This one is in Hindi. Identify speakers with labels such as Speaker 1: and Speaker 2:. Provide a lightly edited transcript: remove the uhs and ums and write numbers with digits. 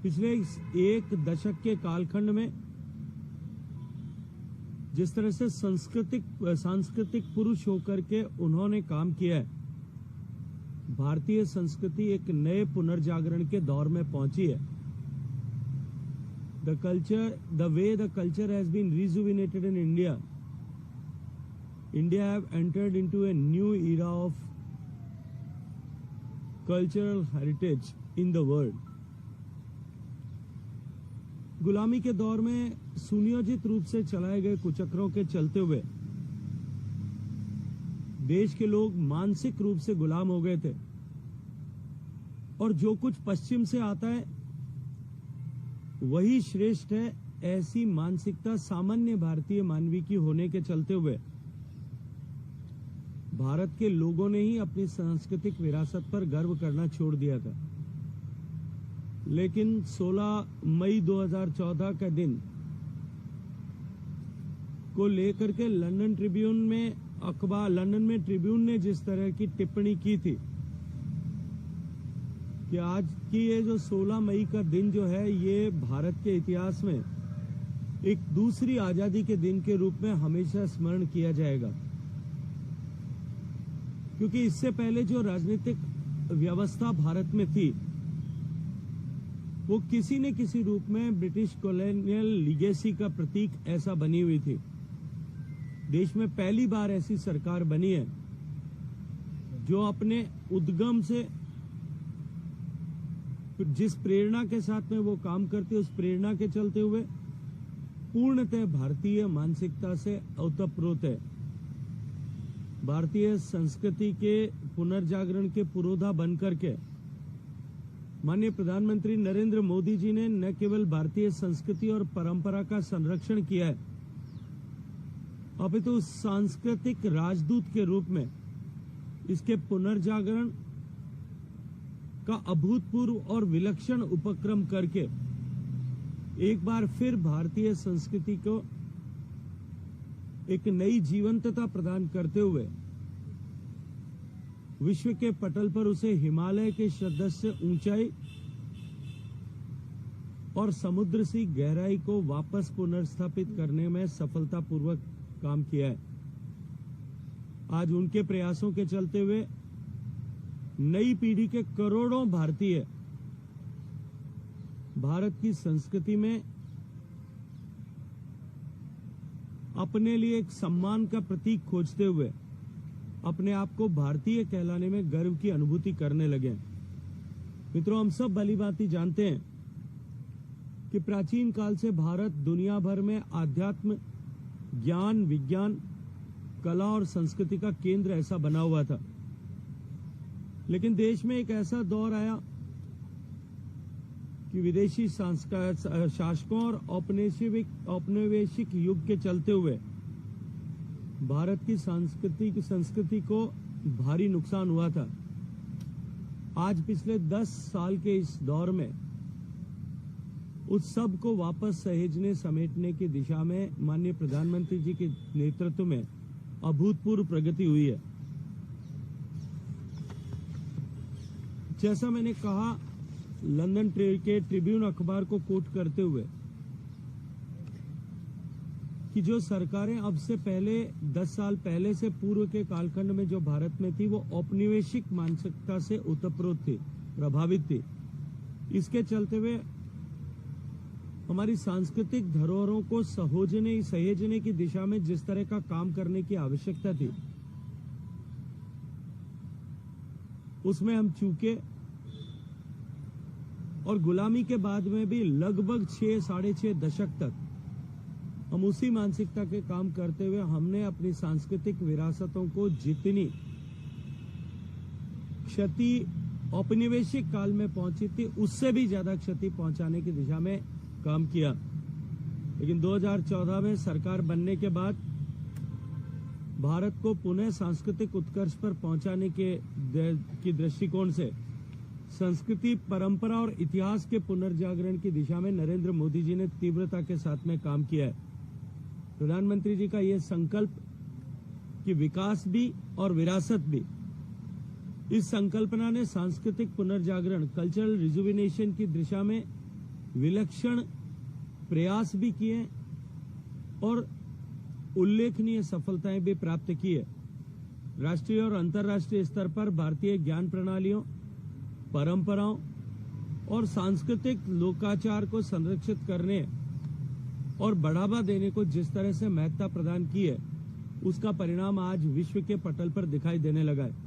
Speaker 1: पिछले एक दशक के कालखंड में जिस तरह से सांस्कृतिक पुरुष होकर के उन्होंने काम किया है, भारतीय संस्कृति एक नए पुनर्जागरण के दौर में पहुंची है। The way the culture has been rejuvenated in India have entered into a new era of cultural heritage in the world. गुलामी के दौर में सुनियोजित रूप से चलाए गए कुचक्रों के चलते हुए देश के लोग मानसिक रूप से गुलाम हो गए थे और जो कुछ पश्चिम से आता है वही श्रेष्ठ है, ऐसी मानसिकता सामान्य भारतीय मानवी की होने के चलते हुए भारत के लोगों ने ही अपनी सांस्कृतिक विरासत पर गर्व करना छोड़ दिया था। लेकिन 16 मई 2014 का दिन को लेकर के लंदन में ट्रिब्यून ने जिस तरह की टिप्पणी की थी कि आज की ये जो 16 मई का दिन जो है ये भारत के इतिहास में एक दूसरी आजादी के दिन के रूप में हमेशा स्मरण किया जाएगा, क्योंकि इससे पहले जो राजनीतिक व्यवस्था भारत में थी वो किसी न किसी रूप में ब्रिटिश कॉलोनियल लीगेसी का प्रतीक ऐसा बनी हुई थी। देश में पहली बार ऐसी सरकार बनी है जो अपने उद्गम से जिस प्रेरणा के साथ में वो काम करती है उस प्रेरणा के चलते हुए पूर्णतः भारतीय मानसिकता से ओतप्रोत है। भारतीय संस्कृति के पुनर्जागरण के पुरोधा बनकर के माननीय प्रधानमंत्री नरेंद्र मोदी जी ने न केवल भारतीय संस्कृति और परंपरा का संरक्षण किया है, अपितु सांस्कृतिक राजदूत के रूप में इसके पुनर्जागरण का अभूतपूर्व और विलक्षण उपक्रम करके एक बार फिर भारतीय संस्कृति को एक नई जीवंतता प्रदान करते हुए विश्व के पटल पर उसे हिमालय के सदृश ऊंचाई और समुद्र सी गहराई को वापस पुनर्स्थापित करने में सफलतापूर्वक काम किया है। आज उनके प्रयासों के चलते हुए नई पीढ़ी के करोड़ों भारतीय भारत की संस्कृति में अपने लिए एक सम्मान का प्रतीक खोजते हुए अपने आप को भारतीय कहलाने में गर्व की अनुभूति करने लगे। मित्रों, हम सब भलीभांति जानते हैं कि प्राचीन काल से भारत दुनिया भर में आध्यात्म, ज्ञान, विज्ञान, कला और संस्कृति का केंद्र ऐसा बना हुआ था। लेकिन देश में एक ऐसा दौर आया कि विदेशी शासकों और औपनिवेशिक युग के चलते हुए भारत की संस्कृति को भारी नुकसान हुआ था। आज पिछले 10 साल के इस दौर में उस सब को वापस सहेजने समेटने की दिशा में माननीय प्रधानमंत्री जी के नेतृत्व में अभूतपूर्व प्रगति हुई है। जैसा मैंने कहा, लंदन के ट्रिब्यून अखबार को कोट करते हुए कि जो सरकारें अब से पहले 10 साल पहले से पूर्व के कालखंड में जो भारत में थी वो औपनिवेशिक मानसिकता से ओतप्रोत थी, प्रभावित थी। इसके चलते हुए हमारी सांस्कृतिक धरोहरों को सहेजने की दिशा में जिस तरह का काम करने की आवश्यकता थी उसमें हम चूके और गुलामी के बाद में भी लगभग 6-6.5 दशक तक हम उसी मानसिकता के काम करते हुए हमने अपनी सांस्कृतिक विरासतों को जितनी क्षति औपनिवेशिक काल में पहुंची थी उससे भी ज्यादा क्षति पहुंचाने की दिशा में काम किया। लेकिन 2014 में सरकार बनने के बाद भारत को पुनः सांस्कृतिक उत्कर्ष पर पहुंचाने की दृष्टिकोण से संस्कृति, परंपरा और इतिहास के पुनर्जागरण की दिशा में नरेंद्र मोदी जी ने तीव्रता के साथ में काम किया है। प्रधानमंत्री जी का यह संकल्प कि विकास भी और विरासत भी, इस संकल्पना ने सांस्कृतिक पुनर्जागरण, कल्चरल रिजुविनेशन की दिशा में विलक्षण प्रयास भी किए और उल्लेखनीय सफलताएं भी प्राप्त की है। राष्ट्रीय और अंतर्राष्ट्रीय स्तर पर भारतीय ज्ञान प्रणालियों, परंपराओं और सांस्कृतिक लोकाचार को संरक्षित करने और बढ़ावा देने को जिस तरह से महत्ता प्रदान की है, उसका परिणाम आज विश्व के पटल पर दिखाई देने लगा है।